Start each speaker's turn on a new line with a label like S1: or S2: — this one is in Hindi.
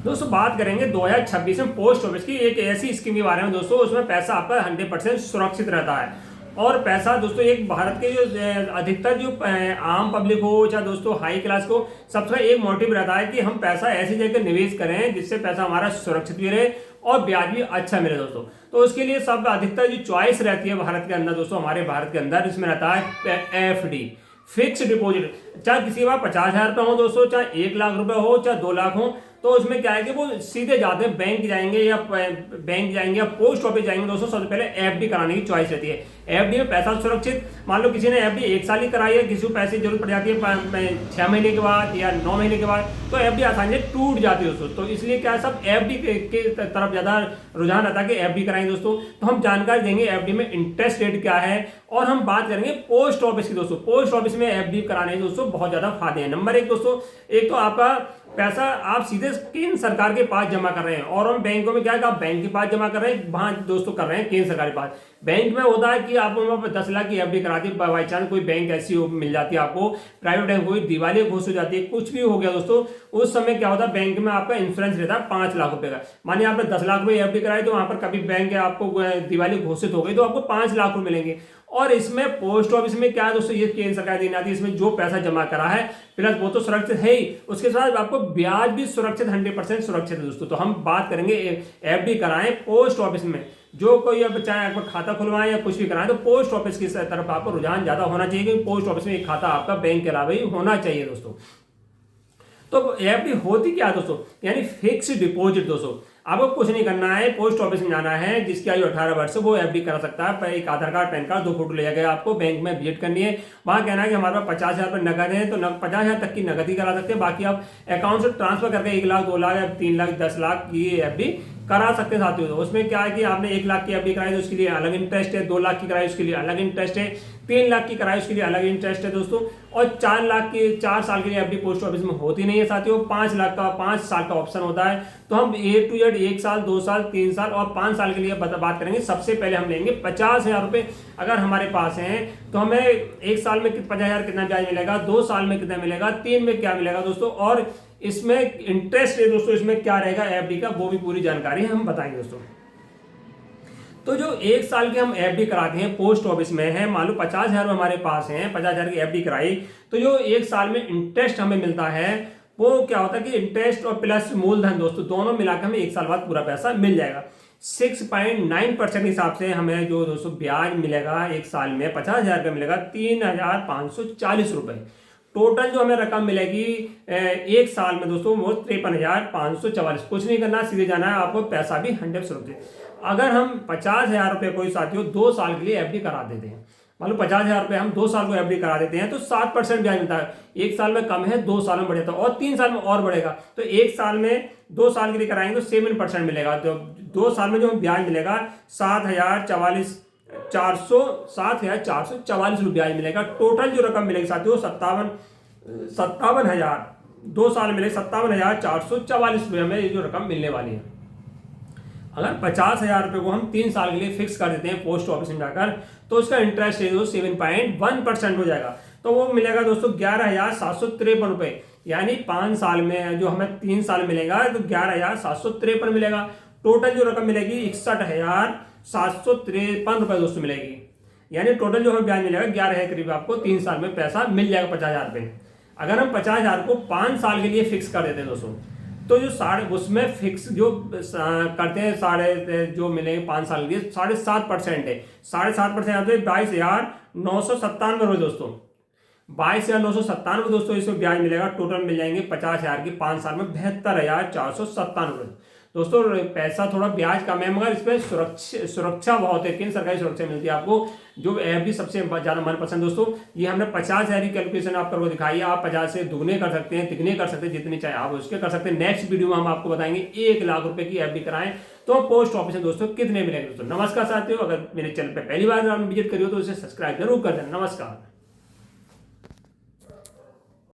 S1: दोस्तों बात करेंगे 2026 में पोस्ट ऑफिस की एक ऐसी स्कीम के बारे में दोस्तों, उसमें पैसा आपका 100% सुरक्षित रहता है। और पैसा दोस्तों एक भारत के जो अधिकतर जो आम पब्लिक हो चाहे दोस्तों हाई क्लास को, सबसे एक मोटिव रहता है कि हम पैसा ऐसी जगह निवेश करें जिससे पैसा हमारा सुरक्षित भी रहे और ब्याज भी अच्छा मिले दोस्तों। तो उसके लिए सब अधिकतर जो चॉइस रहती है भारत के अंदर दोस्तों, हमारे भारत के अंदर इसमें रहता है FD, फिक्स डिपॉजिट। चाहे किसी के पास 50,000 रुपये हो दोस्तों, चाहे 1 लाख रुपए हो, चाहे 2 लाख हो, तो उसमें क्या है कि वो सीधे जाते हैं बैंक जाएंगे या पोस्ट ऑफिस जाएंगे दोस्तों। सबसे पहले FD कराने की चॉइस रहती है। FD में पैसा सुरक्षित, मान लो किसी ने FD 1 साल ही कराई है, किसी को पैसे की जरूरत पड़ जाती है 6 महीने के बाद या 9 महीने के बाद, तो FD आसानी से टूट जाती है दोस्तों। तो इसलिए क्या सब FD के तरफ ज्यादा रुझान रहता है कि FD कराएंगे दोस्तों। तो हम जानकारी देंगे FD में इंटरेस्ट रेट क्या है, और हम बात करेंगे पोस्ट ऑफिस की दोस्तों। पोस्ट ऑफिस में FD कराने दोस्तों बहुत ज्यादा फायदे हैं। नंबर 1 दोस्तों, एक तो आपका पैसा आप सीधे केंद्र सरकार के पास जमा कर रहे हैं, और हम बैंकों में क्या है कि आप बैंक के पास जमा कर रहे हैं, वहां दोस्तों कर रहे हैं केंद्र सरकार के पास। बैंक में होता है कि आप 10 लाख की FD कराती है, बाई चांस कोई बैंक ऐसी मिल जाती है आपको, प्राइवेट बैंक कोई दिवालिया घोषित हो जाती है, कुछ भी हो गया दोस्तों, उस समय क्या होता है बैंक में आपका इंश्योरेंस रहता है 5 लाख रुपए का। मानिए आपने 10 लाख रुपए FD कराई, तो वहां पर कभी बैंक आपको दिवाली घोषित हो गई तो आपको 5 लाख रुपए मिलेंगे। और इसमें पोस्ट ऑफिस में क्या है दोस्तों, ये केंद्र सरकार देने आती है, इसमें जो पैसा जमा करा है प्लस वो तो सुरक्षित है ही, उसके साथ आपको ब्याज भी सुरक्षित 100% सुरक्षित है दोस्तों। तो हम बात करेंगे FD कराएं पोस्ट ऑफिस में। जो कोई अब चाहे आपका खाता खुलवाएं या कुछ भी कराएं, तो पोस्ट ऑफिस की तरफ आपको रुझान ज्यादा होना चाहिए, क्योंकि पोस्ट ऑफिस में एक खाता आपका बैंक के अलावा ही होना चाहिए दोस्तों। तो FD होती क्या दोस्तों, यानी फिक्स डिपॉजिट दोस्तों। आपको कुछ नहीं करना है, पोस्ट ऑफिस में जाना है, जिसकी आयु 18 वर्ष है वो FD करा सकता है। एक आधार कार्ड, पैन कार्ड, 2 फोटो ले जाएगा, आपको बैंक में विजिट करनी है, वहां कहना है कि हमारे पास 50,000 रुपये नगद है, तो 50,000 तक की नगद ही करा सकते हैं। बाकी आप अकाउंट से ट्रांसफर करके 1 लाख, 2 लाख या 3 लाख, 10 लाख की FD करा सकते हैं साथियों। तो उसमें क्या है कि आपने 1 लाख की FD कराई तो उसके लिए अलग इंटरेस्ट है, 2 लाख की कराई उसके लिए अलग इंटरेस्ट है, 3 लाख की कराई उसके लिए अलग इंटरेस्ट है दोस्तों, और 4 लाख की 4 साल के लिए FD पोस्ट ऑफिस में होती नहीं है साथियों। 5 लाख का 5 साल का ऑप्शन होता है। तो हम A to Z 1 साल, 2 साल, 3 साल और 5 साल के लिए बात करेंगे। सबसे पहले हम लेंगे 50,000 रुपए अगर हमारे पास हैं, तो हमें 1 साल में 50,000 कितना ब्याज मिलेगा, 2 साल में कितना मिलेगा, 3 में क्या मिलेगा दोस्तों, और इसमें इंटरेस्ट है दोस्तों, इसमें क्या रहेगा FD का, वो भी पूरी जानकारी हम बताएंगे दोस्तों। तो जो 1 साल की हम FD कराते हैं पोस्ट ऑफिस में है, मान लो 50,000 हमारे पास हैं, 50,000 की FD कराई, तो जो 1 साल में इंटरेस्ट हमें मिलता है वो क्या होता है कि इंटरेस्ट और प्लस मूलधन दोस्तों दोनों मिलाकर हमें 1 साल बाद पूरा पैसा मिल जाएगा। 6.9% के हिसाब से हमें जो दोस्तों ब्याज मिलेगा 1 साल में 50,000 का मिलेगा 3,540 रुपए। टोटल जो हमें रकम मिलेगी 1 साल में दोस्तों वो 53,544। कुछ नहीं करना, सीधे जाना है, आपको पैसा भी 100% सुरक्षित। अगर हम 50,000 रुपये कोई साथियों 2 साल के लिए FD करा देते हैं, मान लो 50,000 रुपये हम 2 साल को FD करा देते हैं, तो 7% ब्याज मिलता है। 1 साल में कम है, 2 साल में बढ़ जाता है, और 3 साल में और बढ़ेगा। तो 1 साल में 2 साल के लिए कराएंगे तो 7% मिलेगा। तो 2 साल में जो ब्याज मिलेगा 7,444 रुपये ब्याज मिलेगा। टोटल जो रकम मिलेगी साथियों 57,000, 2 साल मिले 57,444 रुपये हमें ये जो रकम मिलने वाली है। अगर 50,000 रुपये को हम 3 साल के लिए फिक्स कर देते हैं पोस्ट ऑफिस में जाकर, तो उसका इंटरेस्ट रेट 7.1% हो जाएगा। तो वो मिलेगा दोस्तों 11,753 रुपये, यानी 5 साल में जो हमें 3 साल मिलेगा तो 11,753 मिलेगा। टोटल जो रकम मिलेगी 61,753 रुपये दोस्तों मिलेगी, यानी टोटल जो हमें ब्याज मिलेगा 11 करीब आपको 3 साल में पैसा मिल जाएगा 50,000 रुपये। अगर हम 50,000 को 5 साल के लिए फिक्स कर देते हैं दोस्तों, तो जो उसमें फिक्स जो करते हैं जो मिलेंगे 5 साल के लिए 7.5% है। 7.5% आते हैं 22,997 रुपये दोस्तों। 22,997 दोस्तों इसमें ब्याज मिलेगा। टोटल मिल जाएंगे 50,000 की 5 साल में 72,497 रुपये दोस्तों। पैसा थोड़ा ब्याज कम है, मगर इसमें सुरक्षा बहुत है, केंद्र सरकारी सुरक्षा मिलती है आपको। जो FD सबसे ज्यादा मनपसंद दोस्तों, ये हमने 50,000 की कैलकुलेशन आपको दिखाई है। आप 50 से दुगने कर सकते हैं, तिगने कर सकते हैं, जितने चाहे आप उसके कर सकते हैं। नेक्स्ट वीडियो में हम आपको बताएंगे 1 लाख रुपए की FD कराएं तो पोस्ट ऑफिस में दोस्तों कितने मिलेंगे दोस्तों। नमस्कार साथियों, अगर मेरे चैनल पर पहली बार आपने विजिट करी हो तो उसे सब्सक्राइब जरूर कर देना। नमस्कार।